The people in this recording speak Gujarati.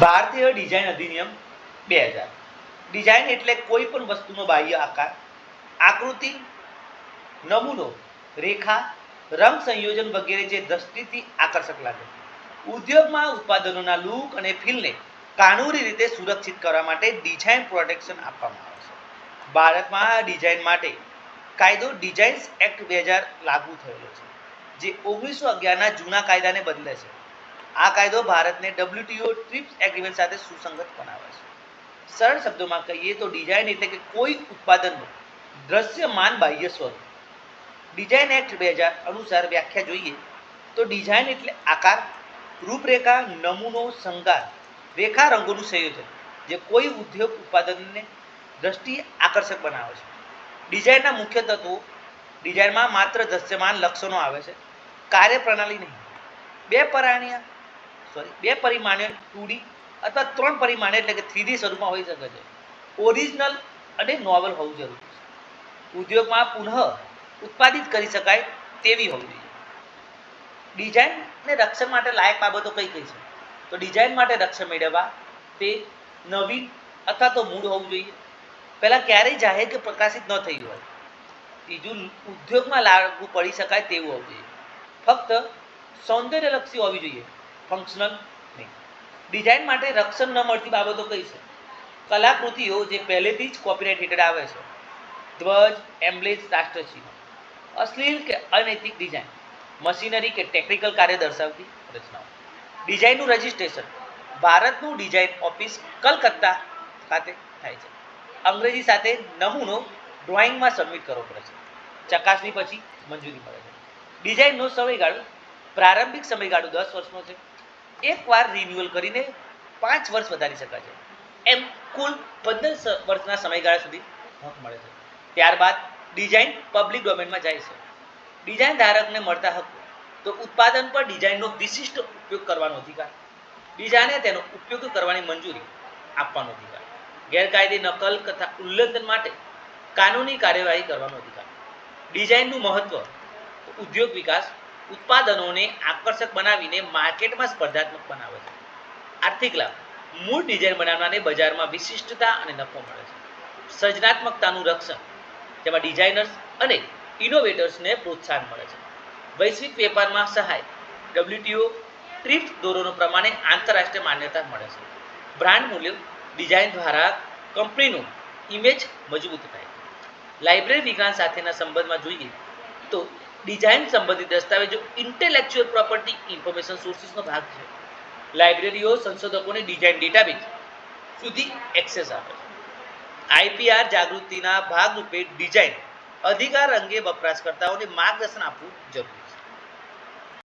ભારતીય ડિઝાઇન અધિનિયમ 2000 ડિઝાઇન એટલે કોઈ પણ વસ્તુનો બાહ્ય આકાર, આકૃતિ, નમૂનો, રેખા, રંગ સંયોજન વગેરે જે દ્રષ્ટિથી આકર્ષક લાગે. ઉદ્યોગમાં ઉત્પાદનોના લુક અને ફીલને કાનૂની રીતે સુરક્ષિત કરવા માટે ડિઝાઇન પ્રોટેક્શન આપવામાં આવે છે. ભારતમાં ડિઝાઇન માટે કાયદો ડિઝાઇન્સ એક્ટ 2000 લાગુ થયેલો છે, જે 1911ના જૂના કાયદાને બદલે છે. આ કાયદો ભારતને WTO ટ્રીપ્સ એગ્રીમેન્ટ સાથે સુસંગત બનાવે છે. સરળ શબ્દોમાં કહીએ તો ડિઝાઇન એટલે કે કોઈ ઉત્પાદનનું દ્રશ્યમાન બાહ્ય સ્વરૂપ. ડિઝાઇન એક્ટ 2000 અનુસાર વ્યાખ્યા જોઈએ તો ડિઝાઇન એટલે આકાર, રૂપરેખા, નમૂનો, શણગાર, રેખા, રંગોનું સંયોજન જે કોઈ ઉદ્યોગ ઉત્પાદનને દ્રષ્ટિએ આકર્ષક બનાવે છે. ડિઝાઇનના મુખ્ય તત્વો. ડિઝાઇનમાં માત્ર દ્રશ્યમાન લક્ષણો આવે છે, કાર્યપ્રણાલી નહીં. બે પરિમાણીય 2D અથવા 3 પરિમાણીય એટલે કે 3D સ્વરૂપમાં હોઈ શકે છે. ઓરિજિનલ અને નોવેલ હોવું જરૂરી છે. ઉદ્યોગમાં પુનઃ ઉત્પાદિત કરી શકાય તેવી હોવી જોઈએ. ડિઝાઇનને રક્ષણ માટે લાયક બાબતો કઈ કઈ છે? તો ડિઝાઇન માટે રક્ષણ મેળવવા તે નવીન અથવા તો મૂળ હોવું જોઈએ. પહેલાં ક્યારેય જાહેર કે પ્રકાશિત ન થઈ હોય. ત્રીજું, ઉદ્યોગમાં લાગુ પડી શકાય તેવું હોવું જોઈએ. ફક્ત સૌંદર્યલક્ષી હોવી જોઈએ, ફંક્શનલ નહીં. ડિઝાઇન માટે રક્ષણ ન મળતી બાબતો કઈ છે? કલાકૃતિઓ જે પહેલેથી જ કોપીરાઇટ હેઠળ આવે છે. ધ્વજ, એમ્બ્લેમ, રાષ્ટ્રચિહ્ન. અશ્લીલ કે અનૈતિક ડિઝાઇન, મશીનરી કે ટેકનિકલ કાર્ય દર્શાવતી રચનાઓ. ડિઝાઇનનું રજિસ્ટ્રેશન. ભારતનું ડિઝાઇન ઓફિસ કલકત્તા ખાતે થાય છે. અંગ્રેજી સાથે નમૂનો ડ્રોઈંગમાં સબમિટ કરવો પડે છે. ચકાસણી પછી મંજૂરી મળે છે. ડિઝાઇનનો સમયગાળો. પ્રારંભિક સમયગાળો 10 વર્ષનો છે. એકવાર રિન્યુઅલ કરીને 5 વર્ષ વધારી શકાય છે. એમ કુલ 15 વર્ષના સમયગાળા સુધી હક મળે છે. ત્યારબાદ ડિઝાઇન પબ્લિક ડોમેનમાં જાય છે. ડિઝાઇન ધારકને મળતા હકો. તો ઉત્પાદન પર ડિઝાઇનનો વિશિષ્ટ ઉપયોગ કરવાનો અધિકાર. ડિઝાઇનને તેનો ઉપયોગ કરવાની મંજૂરી આપવાનો અધિકાર. ગેરકાયદે નકલ તથા ઉલ્લંઘન માટે કાનૂની કાર્યવાહી કરવાનો અધિકાર. ડિઝાઇનનું મહત્વ. ઉદ્યોગ વિકાસ. ઉત્પાદનોને આકર્ષક બનાવીને માર્કેટમાં સ્પર્ધાત્મક બનાવે છે. આર્થિક લાભ. મૂળ ડિઝાઇન બનાવનારને બજારમાં વિશિષ્ટતા અને નફો મળે છે. સર્જનાત્મકતાનું રક્ષણ, જેમાં ડિઝાઇનર્સ અને ઇનોવેટર્સને પ્રોત્સાહન મળે છે. વૈશ્વિક વેપારમાં સહાય. WTO ટ્રીપ્સ ધોરણો પ્રમાણે આંતરરાષ્ટ્રીય માન્યતા મળે છે. બ્રાન્ડ મૂલ્ય. ડિઝાઇન દ્વારા કંપનીનું ઇમેજ મજબૂત થાય. લાઇબ્રેરી વિજ્ઞાન સાથેના સંબંધમાં જોઈએ તો ડિઝાઇન સંબંધિત દસ્તાવેજો ઇન્ટેલેક્ચ્યુઅલ પ્રોપર્ટી ઇન્ફોર્મેશન સોર્સિસનો ભાગ છે. લાઇબ્રેરીઓ સંશોધકોને ડિઝાઇન ડેટાબેઝ સુધી એક્સેસ આપે છે. IPR જાગૃતિના ભાગરૂપે ડિઝાઇન અધિકાર અંગે વપરાશકર્તાઓને માર્ગદર્શન આપવું જરૂરી છે.